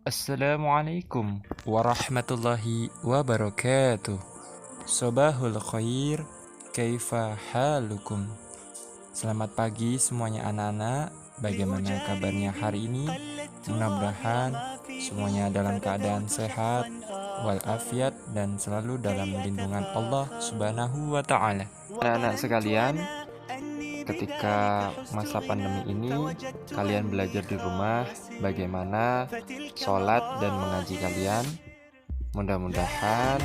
Assalamualaikum warahmatullahi wabarakatuh. Sobahul khair, kaifa halukum? Selamat pagi semuanya anak-anak. Bagaimana kabarnya hari ini? Mudah-mudahan semuanya dalam keadaan sehat, walafiat, dan selalu dalam lindungan Allah Subhanahu wa Ta'ala. Anak-anak sekalian, ketika masa pandemi ini, kalian belajar di rumah bagaimana sholat dan mengaji kalian. Mudah-mudahan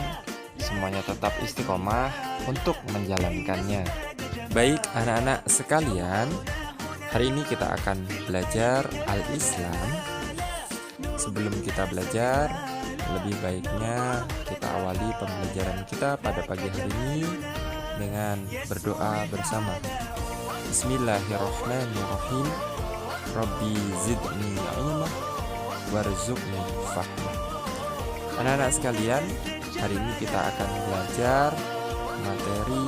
semuanya tetap istiqomah untuk menjalankannya. Baik anak-anak sekalian, hari ini kita akan belajar Al-Islam. Sebelum kita belajar, lebih baiknya kita awali pembelajaran kita pada pagi hari ini dengan berdoa bersama. Bismillahirrahmanirrahim. Rabbi zidni ilma warzuqni fahma. Anak-anak sekalian, hari ini kita akan belajar materi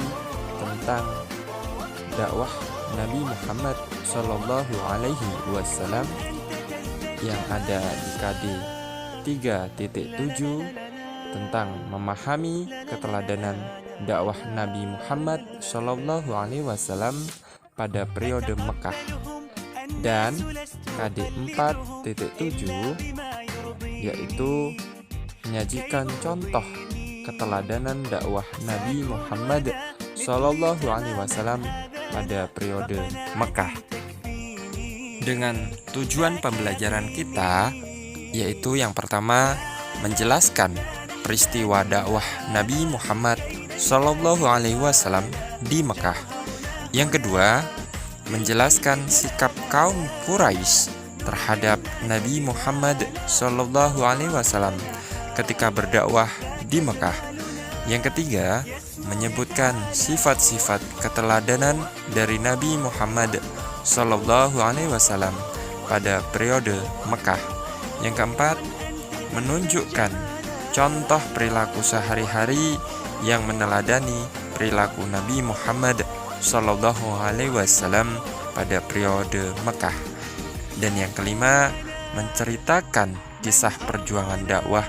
tentang dakwah Nabi Muhammad Sallallahu Alaihi Wasallam yang ada di KD 3.7 tentang memahami keteladanan dakwah Nabi Muhammad Sallallahu Alaihi Wasallam pada periode Mekah, dan KD 4.7 yaitu menyajikan contoh keteladanan dakwah Nabi Muhammad Sallallahu Alaihi Wasallam pada periode Mekah. Dengan tujuan pembelajaran kita yaitu yang pertama menjelaskan peristiwa dakwah Nabi Muhammad Sallallahu Alaihi Wasallam di Mekah. Yang kedua, menjelaskan sikap kaum Quraisy terhadap Nabi Muhammad Sallallahu Alaihi Wasallam ketika berdakwah di Mekah. Yang ketiga, menyebutkan sifat-sifat keteladanan dari Nabi Muhammad Sallallahu Alaihi Wasallam pada periode Mekah. Yang keempat, menunjukkan contoh perilaku sehari-hari yang meneladani perilaku Nabi Muhammad Sallallahu Alaihi Wasallam pada periode Mekah. Dan yang kelima, menceritakan kisah perjuangan dakwah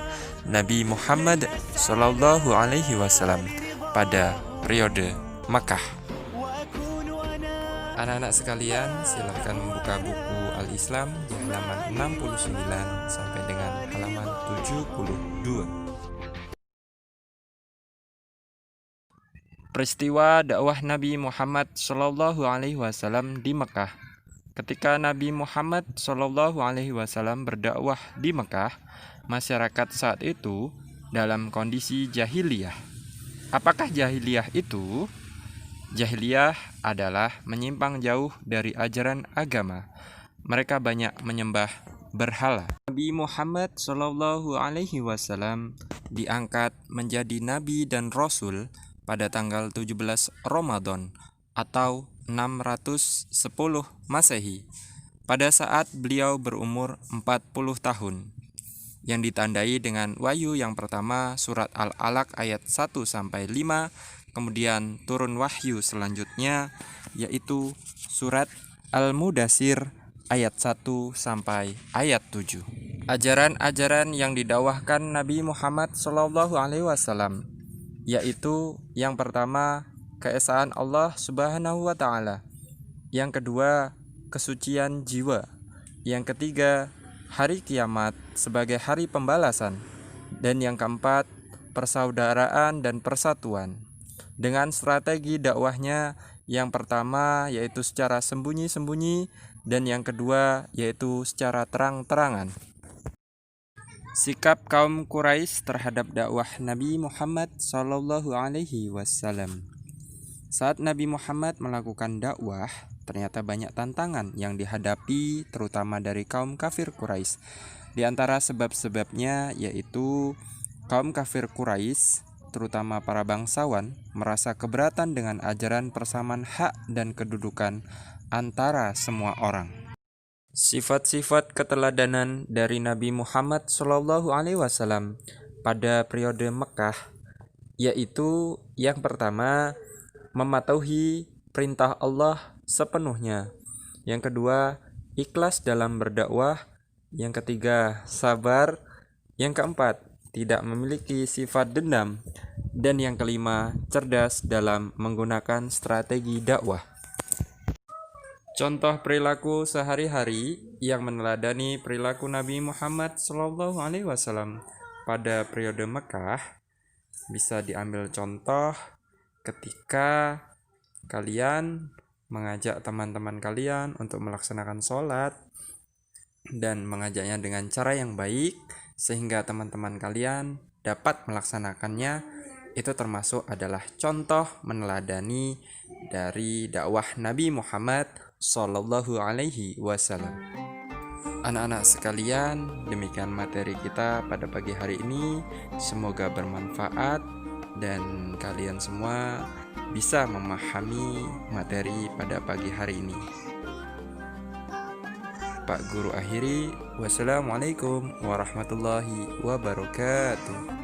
Nabi Muhammad Sallallahu Alaihi Wasallam pada periode Mekah. Anak-anak sekalian, silahkan membuka buku Al-Islam di halaman 69 sampai dengan halaman 72. Peristiwa dakwah Nabi Muhammad Sallallahu Alaihi Wasallam di Mekah. Ketika Nabi Muhammad Sallallahu Alaihi Wasallam berdakwah di Mekah, masyarakat saat itu dalam kondisi jahiliyah. Apakah jahiliyah itu? Jahiliyah adalah menyimpang jauh dari ajaran agama. Mereka banyak menyembah berhala. Nabi Muhammad Sallallahu Alaihi Wasallam diangkat menjadi nabi dan rasul pada tanggal 17 Ramadan atau 610 Masehi, pada saat beliau berumur 40 tahun, yang ditandai dengan wahyu yang pertama surat Al-Alaq ayat 1-5, kemudian turun wahyu selanjutnya yaitu surat Al-Mudathir ayat 1 sampai ayat 7. Ajaran-ajaran yang didakwahkan Nabi Muhammad Sallallahu Alaihi Wasallam yaitu yang pertama, keesaan Allah Subhanahu wa Ta'ala. Yang kedua, kesucian jiwa. Yang ketiga, hari kiamat sebagai hari pembalasan. Dan yang keempat, persaudaraan dan persatuan. Dengan strategi dakwahnya, yang pertama yaitu secara sembunyi-sembunyi, dan yang kedua yaitu secara terang-terangan. Sikap kaum Quraisy terhadap dakwah Nabi Muhammad Sallallahu Alaihi Wasallam. Saat Nabi Muhammad melakukan dakwah, ternyata banyak tantangan yang dihadapi terutama dari kaum kafir Quraisy. Di antara sebab-sebabnya yaitu kaum kafir Quraisy, terutama para bangsawan, merasa keberatan dengan ajaran persamaan hak dan kedudukan antara semua orang. Sifat-sifat keteladanan dari Nabi Muhammad Sallallahu Alaihi Wasallam pada periode Mekah yaitu yang pertama, mematuhi perintah Allah sepenuhnya. Yang kedua, ikhlas dalam berdakwah. Yang ketiga, sabar. Yang keempat, tidak memiliki sifat dendam. Dan yang kelima, cerdas dalam menggunakan strategi dakwah. Contoh perilaku sehari-hari yang meneladani perilaku Nabi Muhammad SAW pada periode Mekah bisa diambil contoh ketika kalian mengajak teman-teman kalian untuk melaksanakan sholat dan mengajaknya dengan cara yang baik sehingga teman-teman kalian dapat melaksanakannya. Itu termasuk adalah contoh meneladani dari dakwah Nabi Muhammad Sallallahu Alaihi Wasallam. Anak-anak sekalian, demikian materi kita pada pagi hari ini. Semoga bermanfaat dan kalian semua bisa memahami materi pada pagi hari ini. Pak Guru akhiri, wassalamualaikum warahmatullahi wabarakatuh.